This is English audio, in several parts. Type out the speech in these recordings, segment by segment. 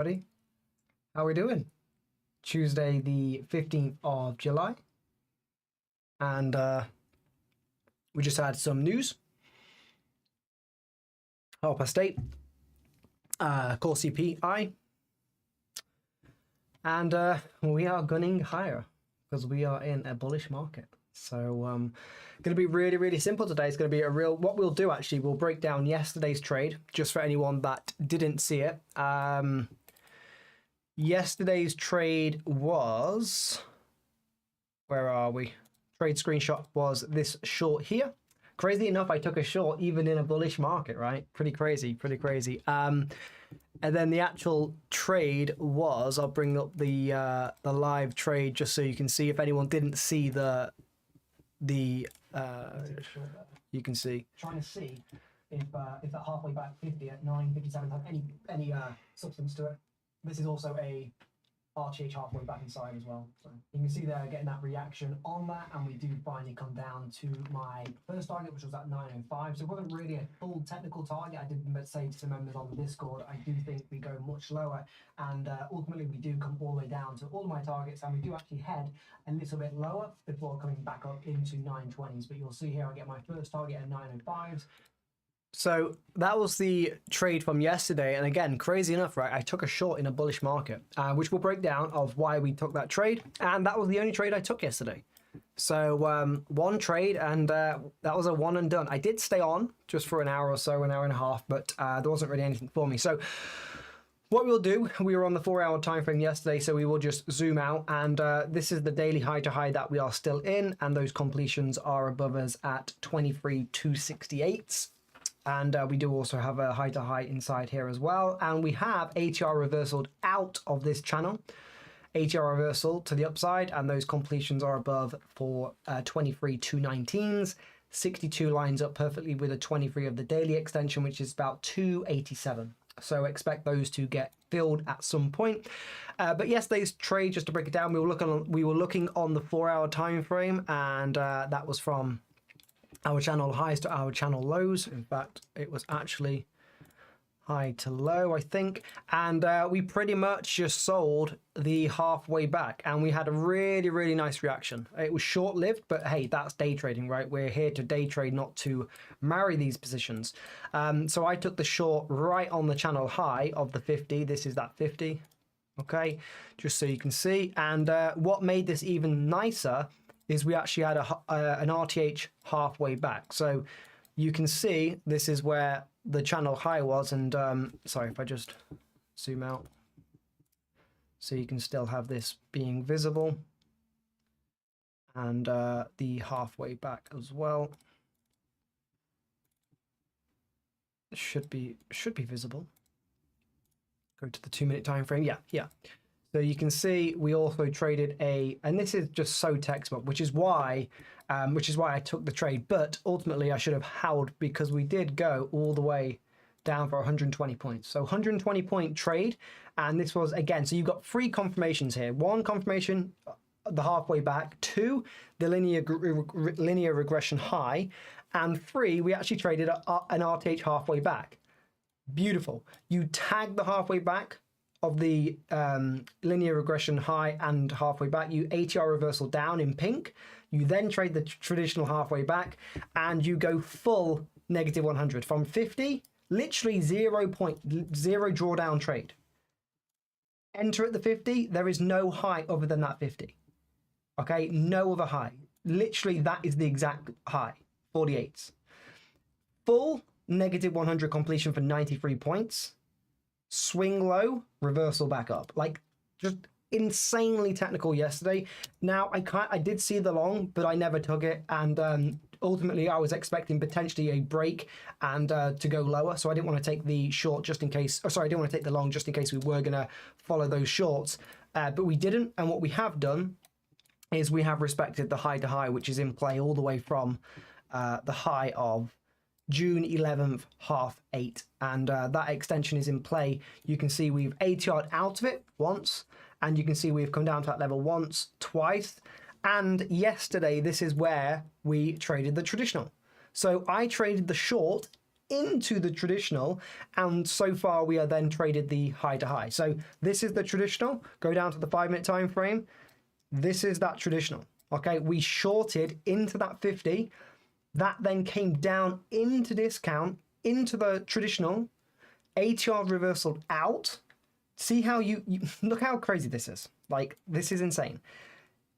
Buddy, how we doing? Tuesday the 15th of July, and we just had some news. #8 core CPI, and we are gunning higher because we are in a bullish market. So going to be really simple today. It's going to be what we'll do actually, we'll break down yesterday's trade just for anyone that didn't see it. Yesterday's trade was, where are we? Trade screenshot was this short here. Crazy enough, I took a short even in a bullish market, right? Pretty crazy. And then the actual trade was, I'll bring up the live trade just so you can see. If anyone didn't see you can see. Trying to see if that halfway back 50 at 9.57 has any substance to it. This is also a RTH halfway back inside as well. So you can see there getting that reaction on that, and we do finally come down to my first target, which was at 9.05. So it wasn't really a full technical target. I did say to members on the Discord, I do think we go much lower, and ultimately we do come all the way down to all of my targets, and we do actually head a little bit lower before coming back up into 9.20s. But you'll see here I get my first target at 9.05s. So that was the trade from yesterday, and again, crazy enough, right, I took a short in a bullish market, which will break down of why we took that trade, and that was the only trade I took yesterday. So one trade, and that was a one and done. I did stay on just for an hour or so, an hour and a half, but there wasn't really anything for me. So what we'll do, we were on the 4-hour time frame yesterday, so we will just zoom out, and this is the daily high to high that we are still in, and those completions are above us at 23,268. And we do also have a high to high inside here as well. And we have ATR reversaled out of this channel. ATR reversal to the upside, and those completions are above for 23,219s. 62 lines up perfectly with a 23 of the daily extension, which is about 287. So expect those to get filled at some point. But yesterday's trade, just to break it down, we were looking on the 4-hour time frame, and that was from our channel highs to our channel lows. In fact, it was actually high to low, I think. And we pretty much just sold the halfway back, and we had a really nice reaction. It was short-lived, but hey, that's day trading, right? We're here to day trade, not to marry these positions. So I took the short right on the channel high of the 50. This is that 50, okay? Just so you can see. And what made this even nicer is we actually had an RTH halfway back. So you can see this is where the channel high was, and sorry if I just zoom out so you can still have this being visible, and the halfway back as well should be visible. Go to the 2-minute time frame. Yeah. So you can see we also traded and this is just so textbook, which is why I took the trade. But ultimately I should have held, because we did go all the way down for 120 points. So 120 point trade, and this was again. So you've got 3 confirmations here. 1 confirmation, the halfway back. 2, the linear regression high, and 3, we actually traded an RTH halfway back. Beautiful. You tag the halfway back of the linear regression high and halfway back, you ATR reversal down in pink, you then trade the traditional halfway back, and you go full negative 100 from 50, literally 0 drawdown trade. Enter at the 50, there is no high other than that 50. Okay, no other high. Literally that is the exact high, 48s. Full negative 100 completion for 93 points. Swing low, reversal back up. Like, just insanely technical yesterday. Now I did see the long, but I never took it, and ultimately I was expecting potentially a break and to go lower, so I didn't want to take the short just in case, I didn't want to take the long just in case we were going to follow those shorts, but we didn't. And what we have done is we have respected the high to high, which is in play all the way from the high of June 11th, 8:30, and that extension is in play. You can see we've ATR'd out of it once, and you can see we've come down to that level once, twice, and yesterday this is where we traded the traditional. So I traded the short into the traditional, and so far we are then traded the high to high. So this is the traditional. Go down to the 5-minute time frame. This is that traditional. Okay, we shorted into that 50. That then came down into discount, into the traditional. ATR reversal out. See how you look how crazy this is. Like, this is insane.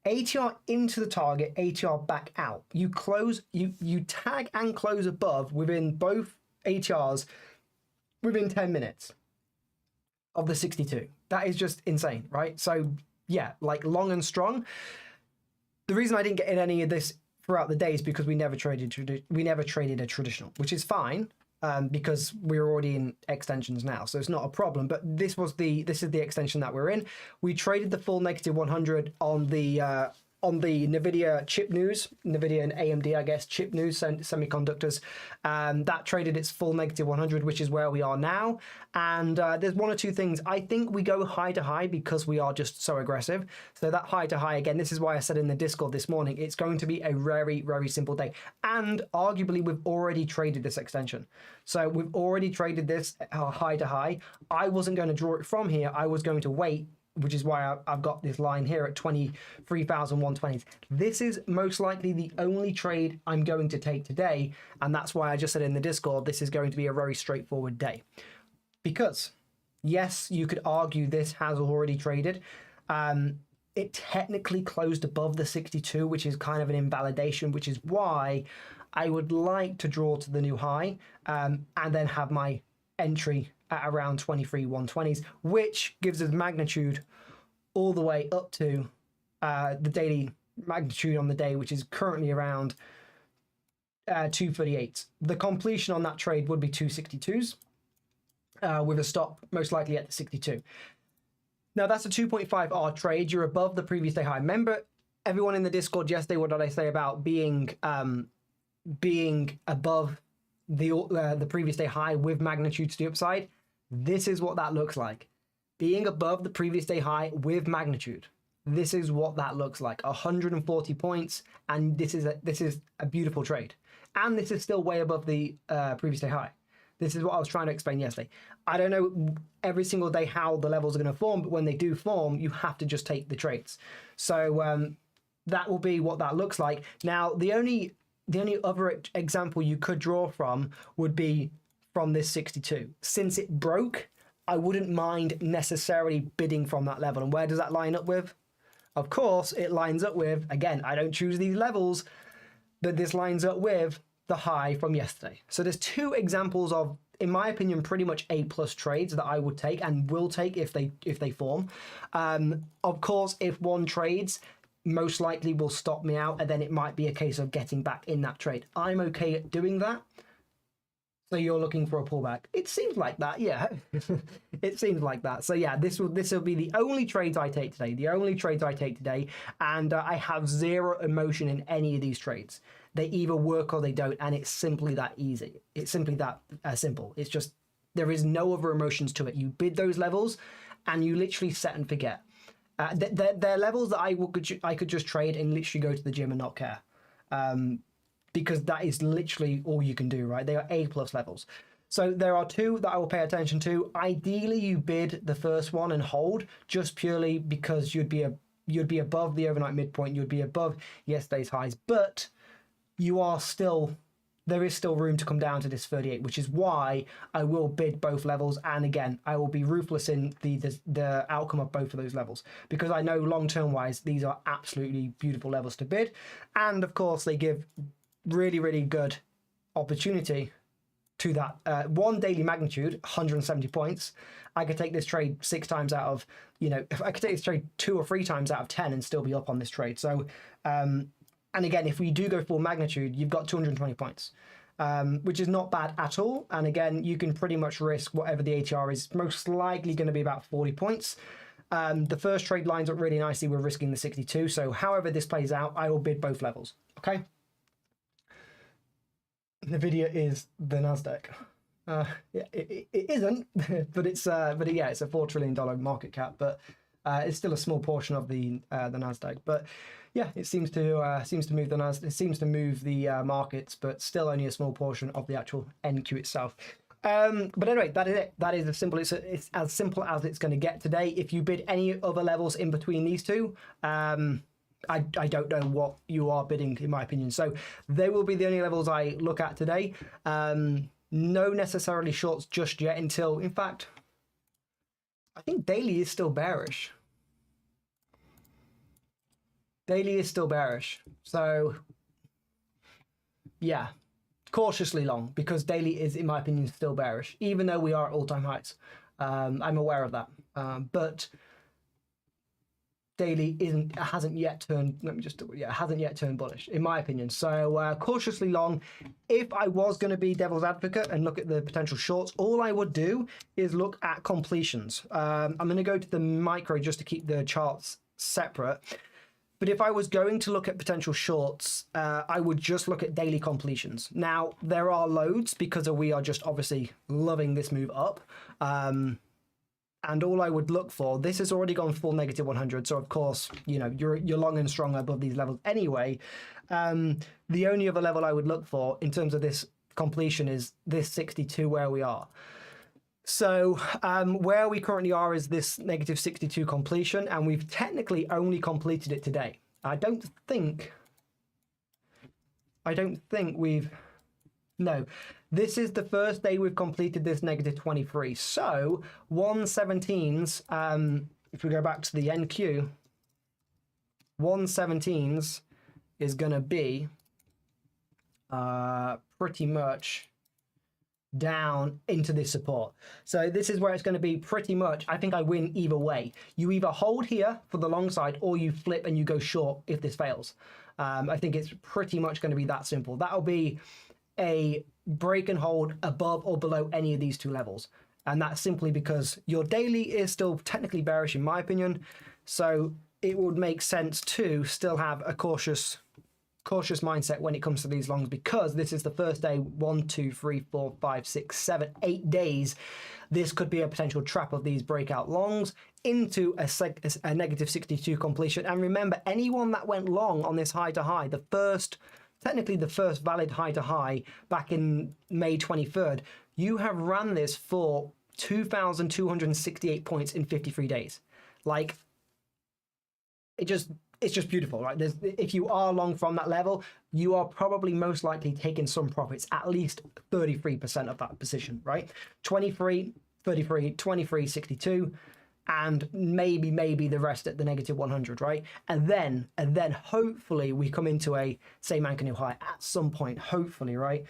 ATR into the target, ATR back out. You close, you tag and close above within both ATRs within 10 minutes of the 62. That is just insane, right? So yeah, like long and strong. The reason I didn't get in any of this throughout the day is because we never traded a traditional, which is fine. Because we're already in extensions now, so it's not a problem. But this is the extension that we're in. We traded the full negative 100 on the Nvidia chip news, Nvidia and AMD, I guess, chip news, semiconductors. That traded its full negative 100, which is where we are now. And there's one or two things. I think we go high to high because we are just so aggressive. So that high to high, again, this is why I said in the Discord this morning, it's going to be a very, very simple day. And arguably, we've already traded this extension. So we've already traded this high to high. I wasn't going to draw it from here. I was going to wait, which is why I've got this line here at 23,120. This is most likely the only trade I'm going to take today, and that's why I just said in the Discord, this is going to be a very straightforward day. Because, yes, you could argue this has already traded. It technically closed above the 62, which is kind of an invalidation, which is why I would like to draw to the new high and then have my entry at around 23,120s, which gives us magnitude all the way up to the daily magnitude on the day, which is currently around 238. The completion on that trade would be 262s with a stop most likely at the 62. Now that's a 2.5R trade. You're above the previous day high. Remember, everyone in the Discord yesterday, what did I say about being above the previous day high with magnitude to the upside? This is what that looks like. Being above the previous day high with magnitude. This is what that looks like. 140 points, and this is a beautiful trade. And this is still way above the previous day high. This is what I was trying to explain yesterday. I don't know every single day how the levels are going to form, but when they do form, you have to just take the trades. So that will be what that looks like. Now, the only other example you could draw from would be from this 62. Since it broke, I wouldn't mind necessarily bidding from that level. And where does that line up with? Of course, it lines up with, again, I don't choose these levels, but this lines up with the high from yesterday. So there's two examples of, in my opinion, pretty much A+ trades that I would take and will take if they form. Of course, if one trades, most likely will stop me out, and then it might be a case of getting back in that trade. I'm okay at doing that. So you're looking for a pullback. It seems like that, yeah. It seems like that. So yeah, this will be the only trades I take today. The only trades I take today, and I have zero emotion in any of these trades. They either work or they don't, and it's simply that easy. It's simply that simple. It's just, there is no other emotions to it. You bid those levels, and you literally set and forget. They're levels that I could just trade and literally go to the gym and not care. Because that is literally all you can do, right? They are A+ levels. So there are two that I will pay attention to. Ideally, you bid the first one and hold, just purely because you'd be above the overnight midpoint, you'd be above yesterday's highs, but there is still room to come down to this 38, which is why I will bid both levels. And again, I will be ruthless in the outcome of both of those levels, because I know long-term wise, these are absolutely beautiful levels to bid. And of course, they give really, really good opportunity to that. One daily magnitude, 170 points. I could take this trade 6 times out of, if I could take this trade 2 or 3 times out of 10 and still be up on this trade. So, and again, if we do go full magnitude, you've got 220 points, which is not bad at all. And again, you can pretty much risk whatever the ATR is, most likely going to be about 40 points. The first trade lines up really nicely. We're risking the 62. So however this plays out, I will bid both levels. Okay. Nvidia is the Nasdaq. Yeah, it isn't, but it's a $4 trillion market cap. But It's still a small portion of the Nasdaq, but yeah, it seems to move the Nasdaq. It seems to move the markets, but still only a small portion of the actual NQ itself. But anyway, that is it. That is as simple. It's as simple as it's going to get today. If you bid any other levels in between these two, I don't know what you are bidding, in my opinion. So they will be the only levels I look at today. No necessarily shorts just yet until, in fact, I think daily is still bearish. Daily is still bearish. So yeah, cautiously long, because daily is, in my opinion, still bearish, even though we are at all-time highs. I'm aware of that. But daily hasn't yet turned, hasn't yet turned bullish, in my opinion. So cautiously long. If I was going to be devil's advocate and look at the potential shorts, all I would do is look at completions. I'm going to go to the micro just to keep the charts separate. But if I was going to look at potential shorts, I would just look at daily completions. Now, there are loads because we are just obviously loving this move up. And all I would look for, this has already gone full negative 100. So of course, you know, you're long and strong above these levels anyway. The only other level I would look for in terms of this completion is this 62 where we are. So where we currently are is this negative 62 completion, and we've technically only completed it today. I don't think we've, no, this is the first day we've completed this negative 23. So 117s, if we go back to the NQ, 117s is going to be pretty much down into this support. So this is where it's going to be pretty much, I think I win either way. You either hold here for the long side or you flip and you go short if this fails. I think it's pretty much going to be that simple. That'll be a break and hold above or below any of these two levels. And that's simply because your daily is still technically bearish in my opinion. So it would make sense to still have a cautious mindset when it comes to these longs, because this is the first day, 1, 2, 3, 4, 5, 6, 7, 8 days. This could be a potential trap of these breakout longs into a negative 62 completion. And remember, anyone that went long on this high to high, technically the first valid high to high back in May 23rd, you have ran this for 2,268 points in 53 days. Like, it's just beautiful, right? If you are long from that level, you are probably most likely taking some profits, at least 33% of that position, right? 23, 33, 23, 62, and maybe the rest at the negative 100, right? And then hopefully we come into a same anchor new high at some point, hopefully, right?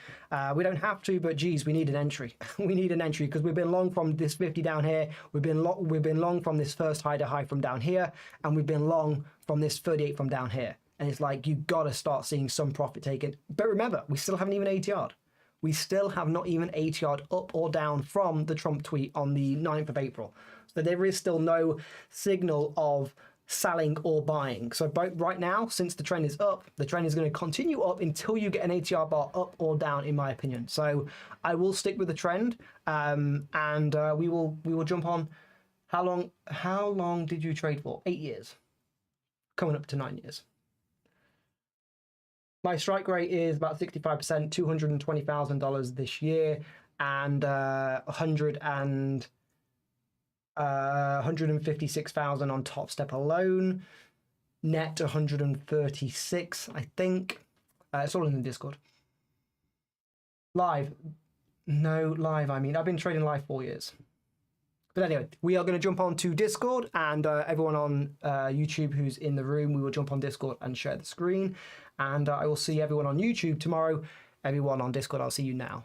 We don't have to, but geez, we need an entry. We need an entry because we've been long from this 50 down here. We've been long from this first high to high from down here, and we've been long from this 38 from down here. And it's like, you got to start seeing some profit taken. But remember, we still haven't even ATR'd. We still have not even ATR'd up or down from the Trump tweet on the 9th of April. So there is still no signal of selling or buying. So right now, since the trend is up, the trend is going to continue up until you get an ATR bar up or down, in my opinion. So I will stick with the trend, and we will jump on. How long did you trade for? 8 years, coming up to 9 years. My strike rate is about 65%, $220,000 this year, and 156,000 on Top Step alone. Net 136, I think. It's all in the Discord. Live. No, live, I mean. I've been trading live 4 years. But anyway, we are going to jump on to Discord, and everyone on YouTube who's in the room, we will jump on Discord and share the screen. And I will see everyone on YouTube tomorrow. Everyone on Discord, I'll see you now.